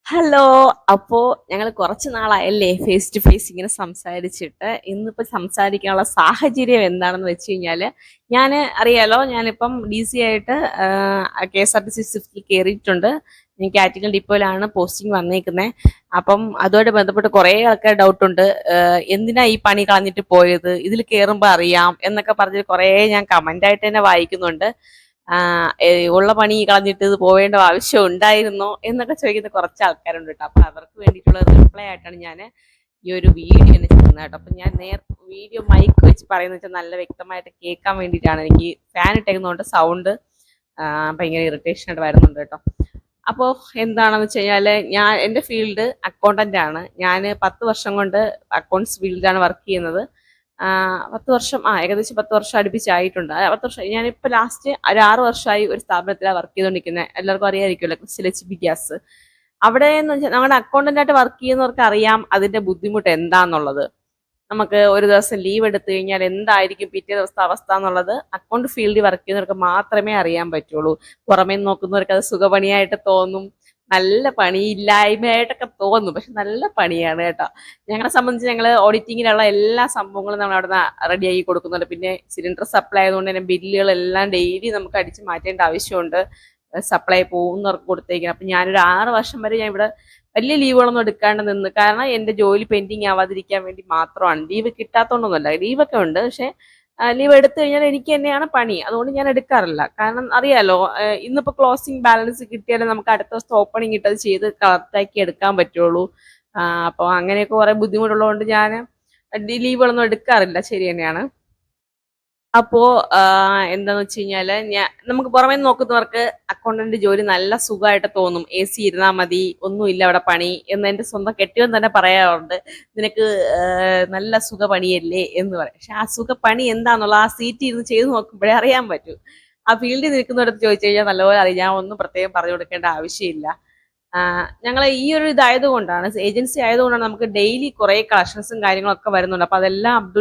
Hello. അപ്പോ ഞങ്ങൾ കുറച്ച് നാളായല്ലേ ഫേസ് ടു ഫേസ് ഇങ്ങനെ സംസാരിച്ചിട്ട്. ഇന്നിപ്പോ സംസാരിക്കാനുള്ള സാഹചര്യം എന്താണെന്ന് വെച്ച് കഴിഞ്ഞാല്, ഞാൻ അറിയാലോ, ഞാനിപ്പം DC ആയിട്ട് KSRTC സ്വിഫ്റ്റിൽ കയറിയിട്ടുണ്ട്. ഞാൻ കാറ്റിക്കൽ ഡിപ്പോയിലാണ് പോസ്റ്റിംഗ് വന്നേക്കുന്നത്. അപ്പം അതുമായിട്ട് ബന്ധപ്പെട്ട് കുറേ ആൾക്കാർ ഡൗട്ടുണ്ട്, എന്തിനാ ഈ പണി കളഞ്ഞിട്ട് പോയത്, ഇതിൽ കയറുമ്പോൾ അറിയാം എന്നൊക്കെ പറഞ്ഞ് കുറേ ഞാൻ കമന്റ് ആയിട്ട് തന്നെ വായിക്കുന്നുണ്ട്. ഉള്ള പണി കളഞ്ഞിട്ട് ഇത് പോവേണ്ട ആവശ്യം ഉണ്ടായിരുന്നോ എന്നൊക്കെ ചോദിക്കുന്ന കുറച്ച് ആൾക്കാരുണ്ട് കേട്ടോ. അപ്പൊ അവർക്ക് വേണ്ടിയിട്ടുള്ള റിപ്ലൈ ആയിട്ടാണ് ഞാൻ ഈ ഒരു വീഡിയോ തന്നെ ചെയ്യുന്നത് കേട്ടോ. അപ്പൊ ഞാൻ വീഡിയോ മൈക്ക് വെച്ച് പറയുന്നത് വെച്ചാൽ നല്ല വ്യക്തമായിട്ട് കേൾക്കാൻ വേണ്ടിയിട്ടാണ്. എനിക്ക് ഫാൻ ഇട്ടേക്കുന്നതുകൊണ്ട് സൗണ്ട് ഭയങ്കര ഇറിറ്റേഷൻ ആയിട്ട് വരുന്നുണ്ട് കേട്ടോ. അപ്പോൾ എന്താണെന്ന് വെച്ച് കഴിഞ്ഞാൽ, എൻ്റെ ഫീൽഡ് അക്കൗണ്ടന്റ് ആണ്. ഞാൻ 10 വർഷം കൊണ്ട് അക്കൗണ്ട്സ് ഫീൽഡിലാണ് വർക്ക് ചെയ്യുന്നത്. 10 വർഷം, ഏകദേശം 10 വർഷം അടുപ്പിച്ചായിട്ടുണ്ട്. 10 വർഷം ഞാനിപ്പോൾ ലാസ്റ്റ് ഒരു 6 വർഷമായി ഒരു സ്ഥാപനത്തിലാണ് വർക്ക് ചെയ്തുകൊണ്ടിരിക്കുന്നത്. എല്ലാവർക്കും അറിയാമായിരിക്കുമല്ലോ, ക്രിസ്റ്റൽ HB ഗ്യാസ്. അവിടെ എന്ന് വെച്ചാൽ ഞങ്ങളുടെ അക്കൗണ്ടന്റ് ആയിട്ട് വർക്ക് ചെയ്യുന്നവർക്ക് അറിയാം അതിന്റെ ബുദ്ധിമുട്ട് എന്താന്നുള്ളത്. നമുക്ക് ഒരു ദിവസം ലീവ് എടുത്തു കഴിഞ്ഞാൽ എന്തായിരിക്കും പിറ്റേ ദിവസത്തെ അവസ്ഥ എന്നുള്ളത് അക്കൗണ്ട് ഫീൽഡിൽ വർക്ക് ചെയ്യുന്നവർക്ക് മാത്രമേ അറിയാൻ പറ്റുള്ളൂ. പുറമേ നോക്കുന്നവർക്ക് അത് സുഖപണിയായിട്ട് തോന്നും, നല്ല പണിയില്ലായ്മയായിട്ടൊക്കെ തോന്നും, പക്ഷെ നല്ല പണിയാണ് കേട്ടോ. ഞങ്ങളെ സംബന്ധിച്ച് ഞങ്ങൾ ഓഡിറ്റിങ്ങിലുള്ള എല്ലാ സംഭവങ്ങളും നമ്മൾ അവിടെ നിന്ന് റെഡിയാക്കി കൊടുക്കുന്നുണ്ട്. പിന്നെ സിലിണ്ടർ സപ്ലൈ ആയതുകൊണ്ട് തന്നെ ബില്ലുകളെല്ലാം ഡെയിലി നമുക്ക് അടിച്ച് മാറ്റേണ്ട ആവശ്യമുണ്ട്. സപ്ലൈ പോകുന്നവർക്ക് കൊടുത്തേക്കണം. അപ്പം ഞാനൊരു 6 വർഷം വരെ ഞാൻ ഇവിടെ വലിയ ലീവുകളൊന്നും എടുക്കാണ്ട് നിന്ന്. കാരണം എൻ്റെ ജോലി പെൻഡിങ് ആവാതിരിക്കാൻ വേണ്ടി മാത്രമാണ്. ലീവ് കിട്ടാത്തതുകൊണ്ടൊന്നുമല്ല, ലീവൊക്കെ ഉണ്ട്, പക്ഷേ ലീവ് എടുത്തു കഴിഞ്ഞാൽ എനിക്ക് തന്നെയാണ് പണി. അതുകൊണ്ട് ഞാൻ എടുക്കാറില്ല. കാരണം അറിയാലോ, ഇന്നിപ്പോൾ ക്ലോസിംഗ് ബാലൻസ് കിട്ടിയാലേ നമുക്ക് അടുത്ത ദിവസത്തെ ഓപ്പണിംഗ് ഇട്ടത് ചെയ്ത് കറക്റ്റാക്കി എടുക്കാൻ പറ്റുള്ളൂ. അപ്പോൾ അങ്ങനെയൊക്കെ കുറേ ബുദ്ധിമുട്ടുള്ളതുകൊണ്ട് ഞാൻ ലീവുകളൊന്നും എടുക്കാറില്ല. ശരി തന്നെയാണ്. അപ്പോ എന്താന്ന് വെച്ച് കഴിഞ്ഞാല്, നമുക്ക് പുറമേ നോക്കുന്നവർക്ക് അക്കൗണ്ടന്റ് ജോലി നല്ല സുഖമായിട്ട് തോന്നും. AC ഇരുന്നാ മതി, ഒന്നുമില്ല അവിടെ പണി എന്ന് എൻ്റെ സ്വന്തം കെട്ടിയവൻ തന്നെ പറയാറുണ്ട്. നിനക്ക് നല്ല സുഖ പണിയല്ലേ എന്ന് പറയും. പക്ഷെ ആ സുഖ പണി എന്താന്നുള്ള ആ സീറ്റ് ഇരുന്ന് ചെയ്ത് നോക്കുമ്പോഴേ അറിയാൻ പറ്റൂ. ആ ഫീൽഡിൽ നിൽക്കുന്നിടത്ത് ചോദിച്ചു കഴിഞ്ഞാൽ നല്ലപോലെ അറിയാം. ഞാൻ ഒന്നും പ്രത്യേകം പറഞ്ഞു കൊടുക്കേണ്ട ആവശ്യമില്ല. ഞങ്ങൾ ഈ ഒരു ഇതായതുകൊണ്ടാണ്, ഏജൻസി ആയതുകൊണ്ടാണ് നമുക്ക് ഡെയിലി കുറേ കളക്ഷൻസും കാര്യങ്ങളൊക്കെ വരുന്നുണ്ട്. അപ്പോൾ അതെല്ലാം അപ് ടു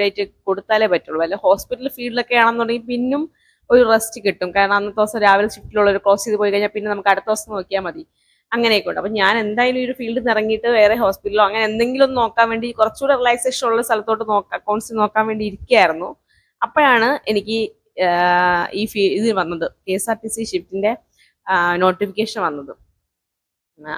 ഡേറ്റ് കൊടുത്താലേ പറ്റുള്ളൂ. അല്ല ഹോസ്പിറ്റൽ ഫീൽഡിലൊക്കെ ആണെന്നുണ്ടെങ്കിൽ പിന്നും ഒരു റെസ്റ്റ് കിട്ടും. കാരണം അന്നത്തെ ദിവസം രാവിലെ ഷിഫ്റ്റിലുള്ളവർ ക്ലോസ് ചെയ്ത് പോയി കഴിഞ്ഞാൽ പിന്നെ നമുക്ക് അടുത്ത ദിവസം നോക്കിയാൽ മതി. അങ്ങനെയൊക്കെ ഉണ്ട്. അപ്പം ഞാൻ എന്തായാലും ഈ ഒരു ഫീൽഡിൽ നിന്ന് ഇറങ്ങിയിട്ട് വേറെ ഹോസ്പിറ്റലോ അങ്ങനെ എന്തെങ്കിലും ഒന്ന് നോക്കാൻ വേണ്ടി, കുറച്ചുകൂടെ റിലാക്സേഷൻ ഉള്ള സ്ഥലത്തോട്ട് അക്കൗണ്ട്സ് നോക്കാൻ വേണ്ടി ഇരിക്കുകയായിരുന്നു. അപ്പോഴാണ് എനിക്ക് ഇത് വന്നത്, KSRTC ഷിഫ്റ്റിന്റെ നോട്ടിഫിക്കേഷൻ വന്നത്.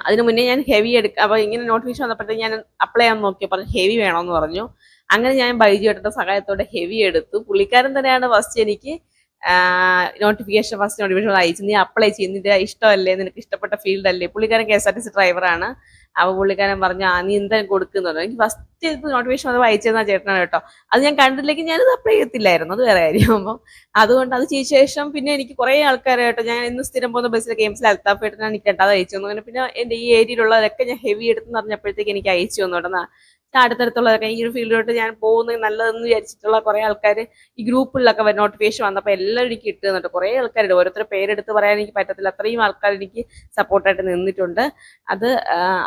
അതിന് മുന്നേ ഞാൻ ഹെവി എടുക്കുക. അപ്പോൾ ഇങ്ങനെ നോട്ടിഫിക്കേഷൻ വന്നപ്പോഴത്തേക്ക് ഞാൻ അപ്ലൈ ചെയ്യാൻ നോക്കിയപ്പോൾ ഹെവി വേണമെന്ന് പറഞ്ഞു. അങ്ങനെ ഞാൻ ബൈജു ഏട്ടൻ്റെ സഹായത്തോടെ ഹെവി എടുത്തു. പുള്ളിക്കാരൻ തന്നെയാണ് ഫസ്റ്റ് എനിക്ക് ഫസ്റ്റ് നോട്ടിഫിക്കേഷൻ അയച്ചു, നീ അപ്ലൈ ചെയ്യും, നിന്റെ ഇഷ്ടമല്ലേ, നിനക്ക് ഇഷ്ടപ്പെട്ട ഫീൽഡ് അല്ലേ. പുള്ളിക്കാരൻ KSRTC ഡ്രൈവറാണ്. അപ്പോൾ പുള്ളിക്കാരൻ പറഞ്ഞു, നീ എന്തായാലും കൊടുക്കുന്നുണ്ടോ. എനിക്ക് ഫസ്റ്റ് ഇത് നോട്ടിഫിക്കേഷൻ വന്നപ്പോൾ അയച്ചതെന്നാ ചേട്ടനാണ് കേട്ടോ. അത് ഞാൻ കണ്ടില്ലെങ്കിൽ ഞാനത് അപ്ലൈ ചെയ്യത്തില്ലായിരുന്നു, അത് വേറെ കാര്യം. അപ്പം അതുകൊണ്ട് അത് ചെയ്ത ശേഷം പിന്നെ എനിക്ക് കുറേ ആൾക്കാരായിട്ടോ, ഞാൻ ഇന്ന് സ്ഥിരം പോകുന്ന ബസ്സിൽ KMC അൽത്താഫ് ഏട്ടനാണ് എനിക്ക് കേട്ടോ അത് അയച്ചു തന്നു. അങ്ങനെ പിന്നെ എൻ്റെ ഈ ഏരിയയിലുള്ളതൊക്കെ ഞാൻ ഹെവി എടുത്തെന്ന് പറഞ്ഞപ്പോഴത്തേക്ക് എനിക്ക് അയച്ചു തന്നു കേട്ടോ. അടുത്തടുത്തുള്ളതൊക്കെ ഈ ഒരു ഫീൽഡിലോട്ട് ഞാൻ പോകുന്നത് നല്ലതെന്ന് വിചാരിച്ചിട്ടുള്ള കുറേ ആൾക്കാർ ഈ ഗ്രൂപ്പിലൊക്കെ നോട്ടിഫിക്കേഷൻ വന്നപ്പോൾ എല്ലാവരും എനിക്ക് കിട്ടുന്നുണ്ട്. കുറേ ആൾക്കാരുണ്ട്, ഓരോരുത്തരുടെ പേരെടുത്ത് പറയാൻ എനിക്ക് പറ്റത്തില്ല, അത്രയും ആൾക്കാർ എനിക്ക് സപ്പോർട്ടായിട്ട് നിന്നിട്ടുണ്ട്. അത്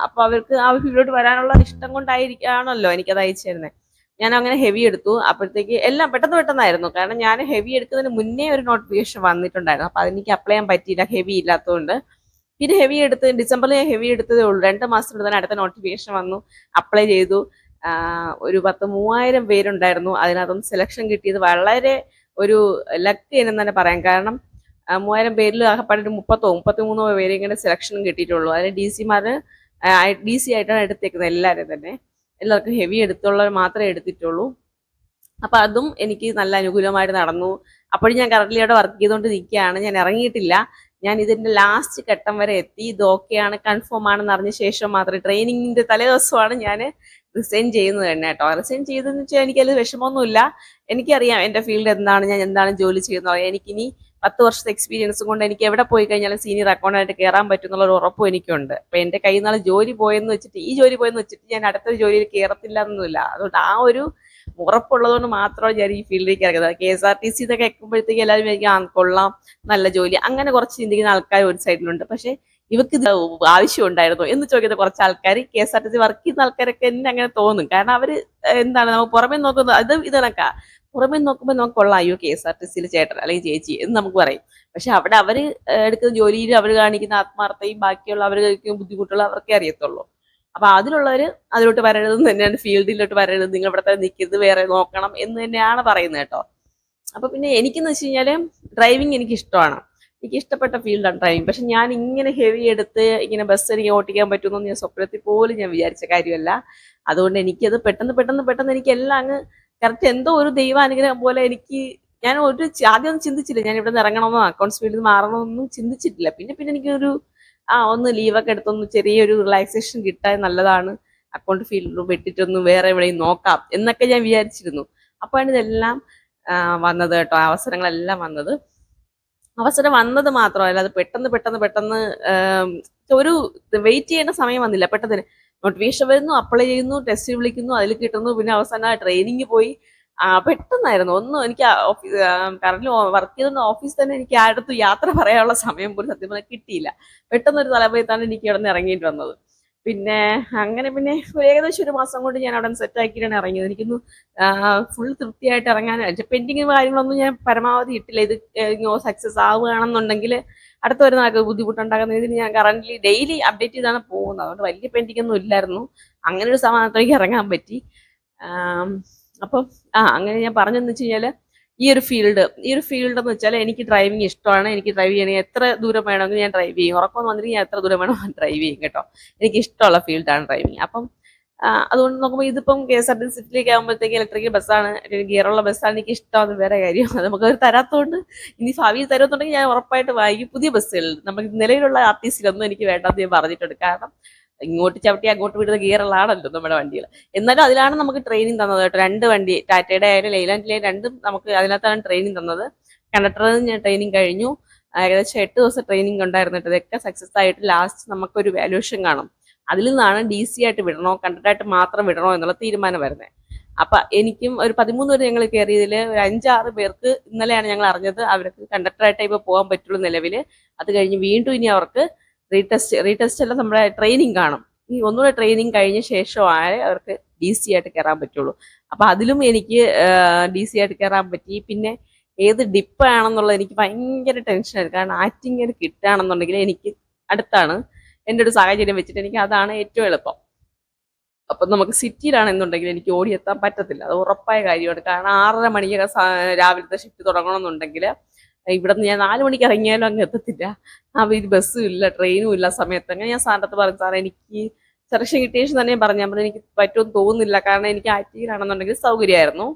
അപ്പോൾ അവർക്ക് ആ ഫീൽഡിലോട്ട് വരാനുള്ള ഇഷ്ടം കൊണ്ടായിരിക്കാണല്ലോ എനിക്കത് അയച്ചു തരുന്നത്. ഞാൻ അങ്ങനെ ഹെവി എടുത്തു. അപ്പോഴത്തേക്ക് എല്ലാം പെട്ടെന്നായിരുന്നു. കാരണം ഞാൻ ഹെവി എടുക്കുന്നതിന് മുന്നേ ഒരു നോട്ടിഫിക്കേഷൻ വന്നിട്ടുണ്ടായിരുന്നു. അപ്പോൾ അതെനിക്ക് അപ്ലൈ ചെയ്യാൻ പറ്റിയില്ല, ഹെവി ഇല്ലാത്തതുകൊണ്ട്. പിന്നെ ഹെവി എടുത്ത് ഡിസംബറിൽ ഞാൻ ഹെവി എടുത്തതേ ഉള്ളൂ. 2 മാസത്തിനുള്ളിൽ തന്നെ അടുത്ത നോട്ടിഫിക്കേഷൻ വന്നു, അപ്ലൈ ചെയ്തു. ഒരു 10,000-3000 പേരുണ്ടായിരുന്നു. അതിനകത്തൊന്ന് സെലക്ഷൻ കിട്ടിയത് വളരെ ഒരു ലക്ക് എന്ന് തന്നെ പറയാം. കാരണം 3000 പേരിൽ ആകപ്പാടെ ഒരു 33 പേരെ ഇങ്ങനെ സെലക്ഷൻ കിട്ടിയിട്ടുള്ളൂ. അതിന് DC ആയിട്ടാണ് എടുത്തേക്കുന്നത് എല്ലാവരും തന്നെ. എല്ലാവർക്കും ഹെവി എടുത്തുള്ളവർ മാത്രമേ എടുത്തിട്ടുള്ളൂ. അപ്പം അതും എനിക്ക് നല്ല അനുകൂലമായിട്ട് നടന്നു. അപ്പോഴും ഞാൻ കറക്റ്റ്ലി അവിടെ വർക്ക് ചെയ്തുകൊണ്ട് നിൽക്കുകയാണ്, ഞാൻ ഇറങ്ങിയിട്ടില്ല. ഞാൻ ഇതിൻ്റെ ലാസ്റ്റ് ഘട്ടം വരെ എത്തി. ഇത് ഓക്കെയാണ്, കൺഫേം ആണെന്ന് അറിഞ്ഞ ശേഷം മാത്രമേ, ട്രെയിനിങ്ങിൻ്റെ തലേ ദിവസമാണ് ഞാൻ റിസൈൻ ചെയ്യുന്നത് തന്നെ കേട്ടോ. റിസൈൻ ചെയ്തതെന്ന് വെച്ചാൽ എനിക്കത് വിഷമമൊന്നുമില്ല. എനിക്കറിയാം എൻ്റെ ഫീൽഡ് എന്താണ്, ഞാൻ എന്താണ് ജോലി ചെയ്യുന്നത്. എനിക്കിനി 10 വർഷത്തെ എക്സ്പീരിയൻസും കൊണ്ട് എനിക്ക് എവിടെ പോയി കഴിഞ്ഞാലും സീനിയർ അക്കൗണ്ടായിട്ട് കയറാൻ പറ്റും എന്നുള്ളൊരു ഉറപ്പും എനിക്കുണ്ട്. അപ്പം എൻ്റെ കയ്യിൽ നിന്നുള്ള ജോലി പോയെന്ന് വെച്ചിട്ട്, ഈ ജോലി പോയെന്ന് വെച്ചിട്ട് ഞാൻ അടുത്തൊരു ജോലിയിൽ കയറത്തില്ല എന്നൊന്നുമില്ല. അതുകൊണ്ട് ആ ഒരു ഉറപ്പുള്ളതുകൊണ്ട് മാത്രമാണ് ഞാൻ ഈ ഫീൽഡിലേക്ക് ഇറങ്ങുന്നത്. KSRTC എന്നൊക്കെ കേൾക്കുമ്പോഴത്തേക്ക് എല്ലാവരും വിചാരിക്കും കൊള്ളാം, നല്ല ജോലി, അങ്ങനെ കുറച്ച് ചിന്തിക്കുന്ന ആൾക്കാർ ഒരു സൈഡിലുണ്ട്. പക്ഷേ ഇവർക്ക് ഇത് ആവശ്യം ഉണ്ടായിരുന്നു എന്ന് ചോദിക്കുന്ന കുറച്ച് ആൾക്കാർ, KSRTC വർക്ക് ചെയ്യുന്ന ആൾക്കാരൊക്കെ എന്നെ അങ്ങനെ തോന്നും. കാരണം അവർ എന്താണ്, നമുക്ക് പുറമേ നോക്കുന്നത് അത് ഇതണക്കാ, പുറമെ നോക്കുമ്പോൾ നമുക്ക് കൊള്ളാം, അയ്യോ KSRTC ചേട്ടൻ അല്ലെങ്കിൽ ചേച്ചി എന്ന് നമുക്ക് പറയും. പക്ഷെ അവിടെ അവര് എടുക്കുന്ന ജോലിയിൽ അവർ കാണിക്കുന്ന ആത്മാർത്ഥയും ബാക്കിയുള്ള അവർ കഴിക്കുന്ന ബുദ്ധിമുട്ടുകൾ അവർക്കേ അറിയത്തുള്ളൂ. അപ്പൊ അതിലുള്ളവര് അതിലോട്ട് വരരുതെന്ന് തന്നെയാണ്, ഫീൽഡിലോട്ട് വരരുത്, നിങ്ങൾ ഇവിടെ തന്നെ നിൽക്കരുത്, വേറെ നോക്കണം എന്ന് തന്നെയാണ് പറയുന്നത് കേട്ടോ. അപ്പൊ പിന്നെ എനിക്കെന്ന് വെച്ച് കഴിഞ്ഞാല് ഡ്രൈവിംഗ് എനിക്ക് ഇഷ്ടമാണ്, എനിക്ക് ഇഷ്ടപ്പെട്ട ഫീൽഡാണ് ഡ്രൈവിംഗ്. പക്ഷെ ഞാൻ ഇങ്ങനെ ഹെവി എടുത്ത് ഇങ്ങനെ ബസ് എനിക്ക് ഓട്ടിക്കാൻ പറ്റുമെന്ന് ഞാൻ സ്വപ്നത്തിൽ പോലും ഞാൻ വിചാരിച്ച കാര്യമല്ല. അതുകൊണ്ട് എനിക്കത് പെട്ടെന്ന് പെട്ടെന്ന് പെട്ടെന്ന് എനിക്ക് എല്ലാം അങ്ങ് കറക്റ്റ്, എന്തോ ഒരു ദൈവാനുഗ്രഹം പോലെ എനിക്ക്. ഞാൻ ആദ്യം ഒന്നും ചിന്തിച്ചില്ല, ഞാൻ ഇവിടെ നിന്ന് ഇറങ്ങണമെന്നോ അക്കൗണ്ട്സ് ഫീൽഡിൽ നിന്ന് മാറണമെന്നൊന്നും ചിന്തിച്ചിട്ടില്ല. പിന്നെ പിന്നെ എനിക്കൊരു ഒന്ന് ലീവൊക്കെ എടുത്തൊന്ന് ചെറിയൊരു റിലാക്സേഷൻ കിട്ടാൻ നല്ലതാണ്, അക്കൗണ്ട് ഫീൽഡ് വിട്ടിട്ടൊന്ന് വേറെ എവിടെയും നോക്കാം എന്നൊക്കെ ഞാൻ വിചാരിച്ചിരുന്നു. അപ്പോഴാണ് ഇതെല്ലാം വന്നത് കേട്ടോ, അവസരങ്ങളെല്ലാം വന്നത്. അവസരം വന്നത് മാത്രമല്ല, അത് പെട്ടെന്ന് പെട്ടെന്ന് പെട്ടെന്ന് ഒരു വെയിറ്റ് ചെയ്യേണ്ട സമയം വന്നില്ല. പെട്ടെന്ന് നോട്ടിഫിക്കേഷൻ വരുന്നു, അപ്ലൈ ചെയ്യുന്നു, ടെസ്റ്റ് വിളിക്കുന്നു, അതിൽ കിട്ടുന്നു, പിന്നെ അവസാനം ട്രെയിനിങ് പോയി. പെട്ടെന്നായിരുന്നു. ഒന്നും എനിക്ക് കറന്റ് വർക്ക് ചെയ്തുന്ന ഓഫീസ് തന്നെ എനിക്ക് ആരുടെ യാത്ര പറയാനുള്ള സമയം പോലും സത്യം പറഞ്ഞാൽ കിട്ടിയില്ല. പെട്ടെന്നൊരു തലപ്പത്താണ് എനിക്ക് ഇവിടെ നിന്ന് ഇറങ്ങിയിട്ട് വന്നത്. പിന്നെ അങ്ങനെ പിന്നെ ഏകദേശം ഒരു മാസം കൊണ്ട് ഞാൻ അവിടെ സെറ്റ് ആക്കിയിട്ടാണ് ഇറങ്ങിയത്. എനിക്കൊന്ന് ഫുൾ തൃപ്തിയായിട്ട് ഇറങ്ങാൻ പെൻഡിങ് കാര്യങ്ങളൊന്നും ഞാൻ പരമാവധി ഇട്ടില്ല. ഇത് സക്സസ് ആവുകയാണെന്നുണ്ടെങ്കിൽ അടുത്ത വരുന്ന ആൾക്ക് ബുദ്ധിമുട്ടുണ്ടാകുന്ന ഇതിന് ഞാൻ കറന്റ് ഡെയിലി അപ്ഡേറ്റ് ചെയ്താണ് പോകുന്നത്. അതുകൊണ്ട് വലിയ പെൻഡിങ് ഒന്നും ഇല്ലായിരുന്നു. അങ്ങനെ ഒരു സമാധാനത്തേക്ക് ഇറങ്ങാൻ പറ്റി. അപ്പം അങ്ങനെ ഞാൻ പറഞ്ഞെന്ന് വെച്ച് കഴിഞ്ഞാൽ ഈ ഒരു ഫീൽഡ് എന്ന് വെച്ചാൽ എനിക്ക് ഡ്രൈവിംഗ് ഇഷ്ടമാണ്. എനിക്ക് ഡ്രൈവ് ചെയ്യണമെങ്കിൽ എത്ര ദൂരം വേണമെങ്കിൽ ഞാൻ ഡ്രൈവ് ചെയ്യും. ഉറക്കം വന്നിട്ട് ഞാൻ എത്ര ദൂരം വേണോ ഡ്രൈവ് ചെയ്യും കേട്ടോ. എനിക്ക് ഇഷ്ടമുള്ള ഫീൽഡാണ് ഡ്രൈവിംഗ്. അപ്പം അതുകൊണ്ട് നോക്കുമ്പോൾ ഇതിപ്പം KSRTC ആകുമ്പോഴത്തേക്ക് ഇലക്ട്രിക്കൽ ബസ്സാണ്, ഗിയറുള്ള ബസ്സാണ് എനിക്ക് ഇഷ്ടമാണ്. വേറെ കാര്യം അത് നമുക്കവർ തരാത്തതുകൊണ്ട്, ഇനി ഭാവിയിൽ തരുമെന്നുണ്ടെങ്കിൽ ഞാൻ ഉറപ്പായിട്ട് വാങ്ങിക്കും പുതിയ ബസ്സുകളിൽ. നമുക്ക് നിലവിലുള്ള RTCയിലൊന്നും എനിക്ക് വേണ്ടെന്ന് ഞാൻ പറഞ്ഞിട്ടുണ്ട്. കാരണം ഇങ്ങോട്ട് ചവിട്ടി അങ്ങോട്ട് വിടുന്ന ഗിയറുകളാണല്ലോ നമ്മുടെ വണ്ടികൾ. എന്നാലും അതിലാണ് നമുക്ക് ട്രെയിനിങ് തന്നത് കേട്ടോ. 2 വണ്ടി, ടാറ്റയുടെ ആയാലും ലൈലാൻഡിലെയും രണ്ടും നമുക്ക് അതിനകത്താണ് ട്രെയിനിങ് തന്നത്. കണ്ടക്ടറിന് ഞാൻ ട്രെയിനിങ് കഴിഞ്ഞു. ഏകദേശം 8 ദിവസം ട്രെയിനിങ് ഉണ്ടായിരുന്നു. ഇതൊക്കെ സക്സസ് ആയിട്ട് ലാസ്റ്റ് നമുക്കൊരു വാല്യൂഷൻ കാണും. അതിൽ നിന്നാണ് DC ആയിട്ട് വിടണോ കണ്ടക്ടറായിട്ട് മാത്രം വിടണോ എന്നുള്ള തീരുമാനം വരുന്നത്. അപ്പൊ എനിക്കും ഒരു 13 വരെ ഞങ്ങൾ കയറിയതിൽ ഒരു 5-6 പേർക്ക് ഇന്നലെയാണ് ഞങ്ങൾ അറിഞ്ഞത് അവർക്ക് കണ്ടക്ടറായിട്ട് ഇപ്പോൾ പോകാൻ പറ്റുള്ളൂ നിലവിൽ. അത് കഴിഞ്ഞ് വീണ്ടും ഇനി അവർക്ക് റീടെസ്റ്റ് എല്ലാം നമ്മുടെ ട്രെയിനിങ് കാണും. ഈ ഒന്നുകൂടെ ട്രെയിനിങ് കഴിഞ്ഞ ശേഷമാണ് അവർക്ക് DC ആയിട്ട് കയറാൻ പറ്റുള്ളൂ. അപ്പൊ അതിലും എനിക്ക് DC ആയിട്ട് കയറാൻ പറ്റി. പിന്നെ ഏത് ഡിപ്പാണെന്നുള്ളത് എനിക്ക് ഭയങ്കര ടെൻഷനായിരുന്നു. കാരണം ആറ്റിങ്ങൽ കിട്ടുകയാണെന്നുണ്ടെങ്കിൽ എനിക്ക് അടുത്താണ്, എൻ്റെ ഒരു സാഹചര്യം വെച്ചിട്ട് എനിക്ക് അതാണ് ഏറ്റവും എളുപ്പം. അപ്പം നമുക്ക് സിറ്റിയിലാണെന്നുണ്ടെങ്കിൽ എനിക്ക് ഓടിയെത്താൻ പറ്റത്തില്ല, അത് ഉറപ്പായ കാര്യമാണ്. കാരണം 6:30 മണിക്കൊക്കെ രാവിലത്തെ ഷിഫ്റ്റ് തുടങ്ങണമെന്നുണ്ടെങ്കിൽ ഇവിടെ നിന്ന് ഞാൻ 4 മണിക്ക് ഇറങ്ങിയാലും അങ്ങ് എത്തത്തില്ല. ഇത് ബസ്സും ഇല്ല, ട്രെയിനും ഇല്ല സമയത്ത്. അങ്ങനെ ഞാൻ സാറിൻ്റെ അടുത്ത് പറഞ്ഞു, സാറേ എനിക്ക് സെലക്ഷൻ കിട്ടിയ ശേഷം തന്നെ പറഞ്ഞു, ഞാൻ എനിക്ക് പറ്റുമെന്ന് തോന്നുന്നില്ല. കാരണം എനിക്ക് ആറ്റിങ്ങിലാണെന്നുണ്ടെങ്കിൽ സൗകര്യമായിരുന്നു,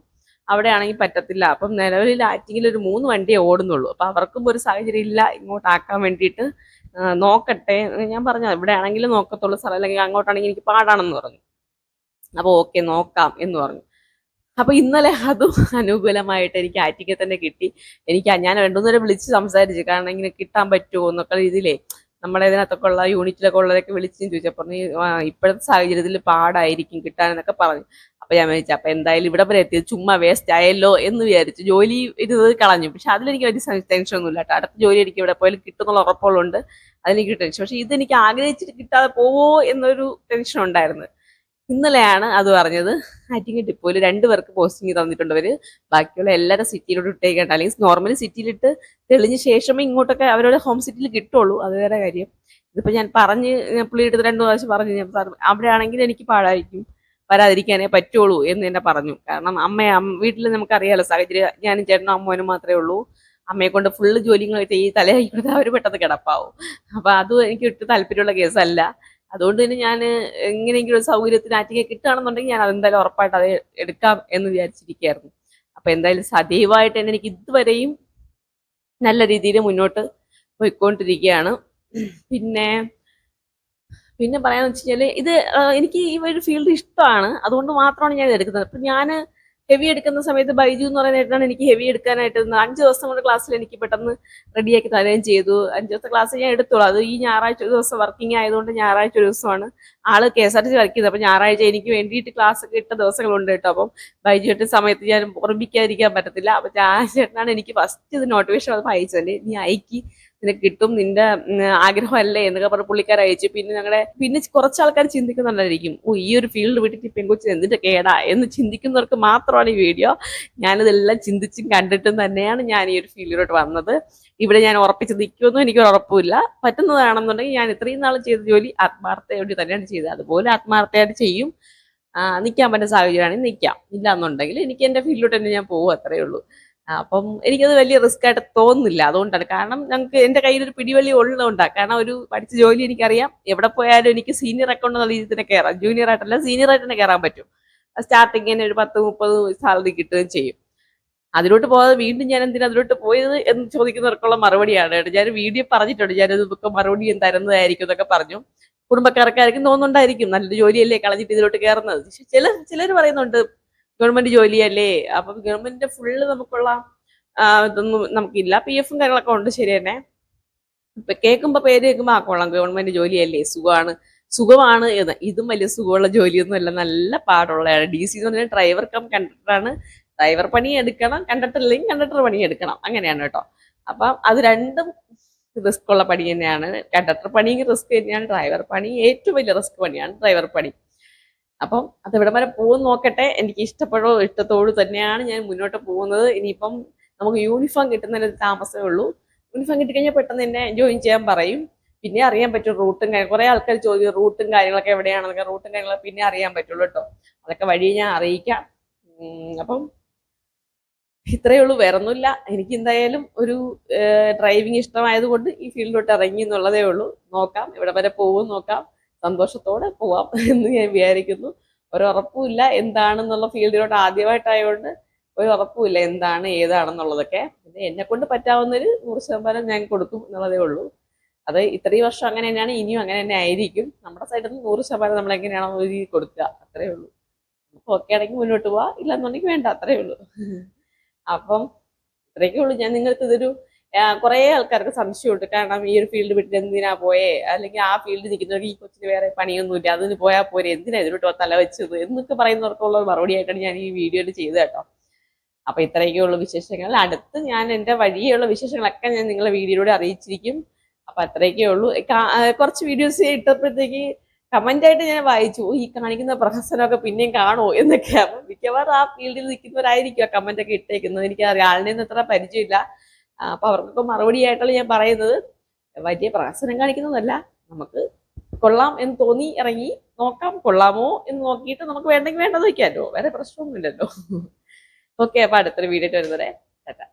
അവിടെ ആണെങ്കിൽ പറ്റത്തില്ല. അപ്പം നിലവിൽ ആറ്റിങ്ങിൽ ഒരു 3 വണ്ടിയേ ഓടുന്നുള്ളൂ. അപ്പം അവർക്കും ഒരു സാഹചര്യം ഇല്ല ഇങ്ങോട്ടാക്കാൻ വേണ്ടിയിട്ട്. നോക്കട്ടെ ഞാൻ പറഞ്ഞു, ഇവിടെ ആണെങ്കിലും നോക്കത്തുള്ളൂ സാർ, അല്ലെങ്കിൽ അങ്ങോട്ടാണെങ്കിൽ എനിക്ക് പാടാണെന്ന് പറഞ്ഞു. അപ്പോൾ ഓക്കെ നോക്കാം എന്ന് പറഞ്ഞു. അപ്പൊ ഇന്നലെ അതും അനുകൂലമായിട്ട് എനിക്ക് ആറ്റിങ്ങൽ തന്നെ കിട്ടി. ഞാൻ 2-3 നേരം വിളിച്ച് സംസാരിച്ചു, കാരണം ഇങ്ങനെ കിട്ടാൻ പറ്റുമോ എന്നൊക്കെ രീതിയിലേ നമ്മുടെ ഇതിനകത്തൊക്കെ ഉള്ള യൂണിറ്റിലൊക്കെ ഉള്ളതൊക്കെ വിളിച്ചും ചോദിച്ചപ്പോൾ ഇപ്പോഴത്തെ സാഹചര്യത്തിൽ പാടായിരിക്കും കിട്ടാനെന്നൊക്കെ പറഞ്ഞു. അപ്പൊ ഞാൻ വിചാരിച്ചു, അപ്പൊ എന്തായാലും ഇവിടെ വരെ എത്തിയത് ചുമ്മാ വേസ്റ്റ് ആയല്ലോ എന്ന് വിചാരിച്ചു. ജോലി ഇത് കളഞ്ഞു. പക്ഷെ അതിലെനിക്ക് വലിയ ടെൻഷൻ ഒന്നുമില്ല കേട്ടോ. അടുത്ത ജോലി എനിക്ക് ഇവിടെ പോയാലും കിട്ടുന്നുള്ള ഉറപ്പുകളുണ്ട്, അതെനിക്ക് ടെൻഷൻ. പക്ഷെ ഇതെനിക്ക് ആഗ്രഹിച്ചിട്ട് കിട്ടാതെ പോവോ എന്നൊരു ടെൻഷൻ ഉണ്ടായിരുന്നു. ഇന്നലെയാണ് അത് പറഞ്ഞത്. ആറ്റിങ്ങൽ ഡിപ്പോയിൽ 2 പേർക്ക് പോസ്റ്റിംഗ് തന്നിട്ടുണ്ട് അവര്. ബാക്കിയുള്ള എല്ലാവരും സിറ്റിയിലോട്ട് ഇട്ടേക്കണ്ട, അല്ലെങ്കിൽ നോർമലി സിറ്റിയിലിട്ട് തെളിഞ്ഞ ശേഷമേ ഇങ്ങോട്ടൊക്കെ അവരുടെ ഹോം സിറ്റിയിൽ കിട്ടുള്ളൂ, അത് വേറെ കാര്യം. ഇതിപ്പോൾ ഞാൻ പുള്ളി എടുത്ത് 2 പ്രാവശ്യം പറഞ്ഞു, ഞാൻ അവിടെ ആണെങ്കിൽ എനിക്ക് പാടായിരിക്കും, വരാതിരിക്കാനേ പറ്റുള്ളൂ എന്ന് തന്നെ പറഞ്ഞു. കാരണം വീട്ടിൽ നമുക്കറിയാലോ സാഹചര്യം, ഞാനും ചേട്ടനും അമ്മോനും മാത്രമേ ഉള്ളൂ. അമ്മയെ കൊണ്ട് ഫുള്ള് ജോലികളായിട്ട് ഈ തലയായിക്കൊണ്ട് അവർ പെട്ടെന്ന് കിടപ്പാവും. അപ്പം അതും എനിക്ക് ഒട്ടും താല്പര്യമുള്ള കേസല്ല. അതുകൊണ്ട് തന്നെ ഞാൻ എങ്ങനെയെങ്കിലും ഒരു സൗകര്യത്തിന് ആറ്റിങ്ങൽ കിട്ടുകയാണെന്നുണ്ടെങ്കിൽ ഞാൻ അതെന്തായാലും ഉറപ്പായിട്ട് അത് എടുക്കാം എന്ന് വിചാരിച്ചിരിക്കുകയായിരുന്നു. അപ്പം എന്തായാലും സജീവമായിട്ട് തന്നെ എനിക്ക് ഇതുവരെയും നല്ല രീതിയിൽ മുന്നോട്ട് പോയിക്കൊണ്ടിരിക്കുകയാണ്. പിന്നെ പറയാന്ന് വെച്ച് കഴിഞ്ഞാൽ ഇത് എനിക്ക് ഈ ഒരു ഫീൽഡ് ഇഷ്ടമാണ്, അതുകൊണ്ട് മാത്രമാണ് ഞാൻ ഇത് എടുക്കുന്നത്. അപ്പം ഞാൻ ഹെവി എടുക്കുന്ന സമയത്ത് ബൈജു എന്ന് പറയുന്നതായിട്ടാണ് എനിക്ക് ഹെവി എടുക്കാനായിട്ട് 5 ദിവസം കൊണ്ട് ക്ലാസ്സിൽ എനിക്ക് പെട്ടെന്ന് റെഡിയാക്കി തരുകയും ചെയ്തു. 5 ദിവസത്തെ ക്ലാസ് ഞാൻ എടുത്തോളൂ. അത് ഈ ഞായറാഴ്ച ഒരു ദിവസം വർക്കിംഗ് ആയതുകൊണ്ട് ഞായറാഴ്ച ഒരു ദിവസമാണ് ആള് KSRTC വർക്ക് ചെയ്തത്. അപ്പം ഞായറാഴ്ച എനിക്ക് വേണ്ടിയിട്ട് ക്ലാസ് ഒക്കെ ഇട്ട ദിവസങ്ങളുണ്ട് കേട്ടോ. അപ്പം ബൈജുവിൻ്റെ സമയത്ത് ഞാൻ ഓർമ്മിക്കാതിരിക്കാൻ പറ്റത്തില്ല. അപ്പം ചേട്ടനാണ് എനിക്ക് ഫസ്റ്റ് ഇത് നോട്ടിഫിക്കേഷൻ അത് അയച്ചത്, നീ അയക്കി നിനക്ക് കിട്ടും, നിന്റെ ആഗ്രഹമല്ലേ എന്നൊക്കെ പറഞ്ഞ് പുള്ളിക്കാർ അയച്ചു. പിന്നെ കുറച്ച് ആൾക്കാർ ചിന്തിക്കുന്നുണ്ടായിരിക്കും, ഓ ഈ ഒരു ഫീൽഡ് വിട്ടിട്ട് പെൺകൊച്ചിന് എന്തിന്റെ കേടാ എന്ന് ചിന്തിക്കുന്നവർക്ക് മാത്രമാണ് ഈ വീഡിയോ. ഞാനിതെല്ലാം ചിന്തിച്ചും കണ്ടിട്ടും തന്നെയാണ് ഞാൻ ഈ ഒരു ഫീൽഡിലോട്ട് വന്നത്. ഇവിടെ ഞാൻ ഉറപ്പിച്ച് നിൽക്കുമെന്നും എനിക്ക് ഉറപ്പില്ല. പറ്റുന്നതാണെന്നുണ്ടെങ്കിൽ ഞാൻ ഇത്രയും നാൾ ചെയ്ത ജോലി ആത്മാർത്ഥയോടെ തന്നെയാണ് ചെയ്തത്, അതുപോലെ ആത്മാർത്ഥയായിട്ട് ചെയ്യും. നിൽക്കാൻ പറ്റുന്ന സാഹചര്യമാണെങ്കിൽ നിൽക്കാം, ഇല്ല എന്നുണ്ടെങ്കിൽ എനിക്ക് എൻ്റെ ഫീൽഡിലോട്ട് തന്നെ ഞാൻ പോകും, അത്രയേ ഉള്ളൂ. അപ്പം എനിക്കത് വലിയ റിസ്ക് ആയിട്ട് തോന്നുന്നില്ല. അതുകൊണ്ടാണ്, കാരണം ഞങ്ങൾക്ക് എൻ്റെ കയ്യിൽ ഒരു പിടിവലി ഉള്ളതുകൊണ്ടാണ്. കാരണം ഒരു പഠിച്ച ജോലി എനിക്കറിയാം, എവിടെ പോയാലും എനിക്ക് സീനിയർ അക്കൗണ്ട് എന്നുള്ള രീതിയിൽ തന്നെ കയറാം. ജൂനിയർ ആയിട്ടല്ല, സീനിയർ ആയിട്ട് തന്നെ കയറാൻ പറ്റും. സ്റ്റാർട്ടിങ് തന്നെ ഒരു 10-30 സാലറി കിട്ടുകയും ചെയ്യും. അതിലോട്ട് പോകാതെ വീണ്ടും ഞാൻ എന്തിനാ അതിലോട്ട് പോയത് എന്ന് ചോദിക്കുന്നവർക്കുള്ള മറുപടിയാണ് കേട്ടോ. ഞാൻ വീഡിയോ പറഞ്ഞിട്ടുണ്ട്, ഞാനതൊക്കെ മറുപടി തരുന്നതായിരിക്കും എന്നൊക്കെ പറഞ്ഞു. കുടുംബക്കാർക്കായിരിക്കും തോന്നുന്നുണ്ടായിരിക്കും, നല്ലൊരു ജോലിയല്ലേ കളഞ്ഞിട്ട് ഇതിലോട്ട് കയറുന്നത്. പക്ഷെ ചിലർ പറയുന്നുണ്ട് ഗവൺമെന്റ് ജോലിയല്ലേ, അപ്പം ഗവൺമെന്റിന്റെ ഫുള്ള് നമുക്കുള്ള ഇതൊന്നും നമുക്കില്ല. PF കാര്യങ്ങളൊക്കെ ഉണ്ട്, ശരി തന്നെ. ഇപ്പൊ കേൾക്കുമ്പോ പേര് കേൾക്കുമ്പോ കൊള്ളാം, ഗവൺമെന്റ് ജോലിയല്ലേ, സുഖമാണ് എന്ന്. ഇതും വലിയ സുഖമുള്ള ജോലിയൊന്നും അല്ല, നല്ല പാടുള്ളതാണ്. DC എന്ന് പറഞ്ഞാൽ ഡ്രൈവർ കം കണ്ടക്ടറാണ്. ഡ്രൈവർ പണി എടുക്കണം, കണ്ടക്ടർ ഇല്ലെങ്കിൽ കണ്ടക്ടർ പണി എടുക്കണം, അങ്ങനെയാണ് കേട്ടോ. അപ്പം അത് രണ്ടും റിസ്ക് ഉള്ള പണി തന്നെയാണ്. കണ്ടക്ടർ പണി റിസ്ക് തന്നെയാണ്, ഡ്രൈവർ പണി ഏറ്റവും വലിയ റിസ്ക് പണിയാണ് ഡ്രൈവർ പണി. അപ്പം അത് എവിടെ വരെ പോകും നോക്കട്ടെ. എനിക്ക് ഇഷ്ടത്തോട് തന്നെയാണ് ഞാൻ മുന്നോട്ട് പോകുന്നത്. ഇനിയിപ്പം നമുക്ക് യൂണിഫോം കിട്ടുന്നതിന് താമസമേ ഉള്ളൂ. യൂണിഫോം കിട്ടിക്കഴിഞ്ഞാൽ പെട്ടെന്ന് തന്നെ ജോയിൻ ചെയ്യാൻ പറയും. പിന്നെ അറിയാൻ പറ്റും റൂട്ടും കുറെ ആൾക്കാർ ചോദിക്കും റൂട്ടും കാര്യങ്ങളൊക്കെ എവിടെയാണെന്നൊക്കെ. റൂട്ടും കാര്യങ്ങളൊക്കെ പിന്നെ അറിയാൻ പറ്റുള്ളൂ കേട്ടോ. അതൊക്കെ വഴി ഞാൻ അറിയിക്കാം. അപ്പം ഇത്രയേ ഉള്ളൂ, വേറൊന്നുമില്ല. എനിക്ക് എന്തായാലും ഒരു ഡ്രൈവിംഗ് ഇഷ്ടമായതുകൊണ്ട് ഈ ഫീൽഡിലോട്ട് ഇറങ്ങി എന്നുള്ളതേ ഉള്ളൂ. നോക്കാം എവിടെ വരെ പോകും നോക്കാം, സന്തോഷത്തോടെ പോവാം എന്ന് ഞാൻ വിചാരിക്കുന്നു. ഒരുറപ്പുമില്ല എന്താണെന്നുള്ള ഫീൽഡിലോട്ട് ആദ്യമായിട്ടായതുകൊണ്ട് ഒരു ഉറപ്പുമില്ല എന്താണ് ഏതാണെന്നുള്ളതൊക്കെ. പിന്നെ എന്നെ കൊണ്ട് പറ്റാവുന്നൊരു 100% ഞാൻ കൊടുക്കും എന്നുള്ളതേ ഉള്ളൂ. അത് ഇത്രയും വർഷം അങ്ങനെ തന്നെയാണ്, ഇനിയും അങ്ങനെ തന്നെ ആയിരിക്കും. നമ്മുടെ സൈഡിൽ നിന്ന് 100% നമ്മൾ എങ്ങനെയാണോ ഒരു രീതി കൊടുക്കുക, അത്രേ ഉള്ളൂ. ഓക്കെ ആണെങ്കിൽ മുന്നോട്ട് പോവാ, ഇല്ലെന്നുണ്ടെങ്കിൽ വേണ്ട, അത്രേ ഉള്ളൂ. അപ്പം ഇത്രയൊക്കെ ഉള്ളൂ. ഞാൻ നിങ്ങൾക്ക് ഇതൊരു കുറേ ആൾക്കാർക്ക് സംശയമുണ്ട്, കാരണം ഈ ഒരു ഫീൽഡ് വിട്ടിട്ട് എന്തിനാ പോയേ, അല്ലെങ്കിൽ ആ ഫീൽഡ് നിൽക്കുന്നവർക്ക് ഈ കൊച്ചിന് വേറെ പണിയൊന്നുമില്ല, അതിന് പോയാൽ പോരെ, എന്തിനാ ഇതിലോട്ട് തല വെച്ചത് എന്നൊക്കെ പറയുന്നവർക്കുള്ള മറുപടി ആയിട്ടാണ് ഞാൻ ഈ വീഡിയോയിൽ ചെയ്തത് കേട്ടോ. അപ്പൊ ഇത്രയൊക്കെയുള്ള വിശേഷങ്ങൾ. അടുത്ത് ഞാൻ എൻ്റെ വഴിയുള്ള വിശേഷങ്ങളൊക്കെ ഞാൻ നിങ്ങളെ വീഡിയോയിലൂടെ അറിയിച്ചിരിക്കും. അപ്പൊ അത്രയൊക്കെ ഉള്ളൂ. കുറച്ച് വീഡിയോസ് ഇട്ടപ്പോഴത്തേക്ക് കമന്റ് ആയിട്ട് ഞാൻ വായിച്ചു, ഈ കാണിക്കുന്ന പ്രഹസനമൊക്കെ പിന്നെയും കാണുമോ എന്നൊക്കെ. അപ്പൊ മിക്കവാറും ആ ഫീൽഡിൽ നിൽക്കുന്നവരായിരിക്കും ആ കമന്റ് ഒക്കെ ഇട്ടേക്കുന്നത്. എനിക്ക് ആളിനെ ഒന്നും അത്ര പരിചയമില്ല. അപ്പൊ അവർക്കൊക്കെ മറുപടി ആയിട്ടാണ് ഞാൻ പറയുന്നത്. വലിയ പ്രഹസനം കാണിക്കുന്നതല്ല, നമുക്ക് കൊള്ളാം എന്ന് തോന്നി ഇറങ്ങി നോക്കാം, കൊള്ളാമോ എന്ന് നോക്കിയിട്ട് നമുക്ക് വേണ്ടെങ്കിൽ വേണ്ടത് വയ്ക്കാമല്ലോ, വേറെ പ്രശ്നമൊന്നുമില്ലല്ലോ. ഓക്കെ, അപ്പൊ അടുത്തൊരു വീഡിയോ വരുന്നവരെ ടാറ്റാ.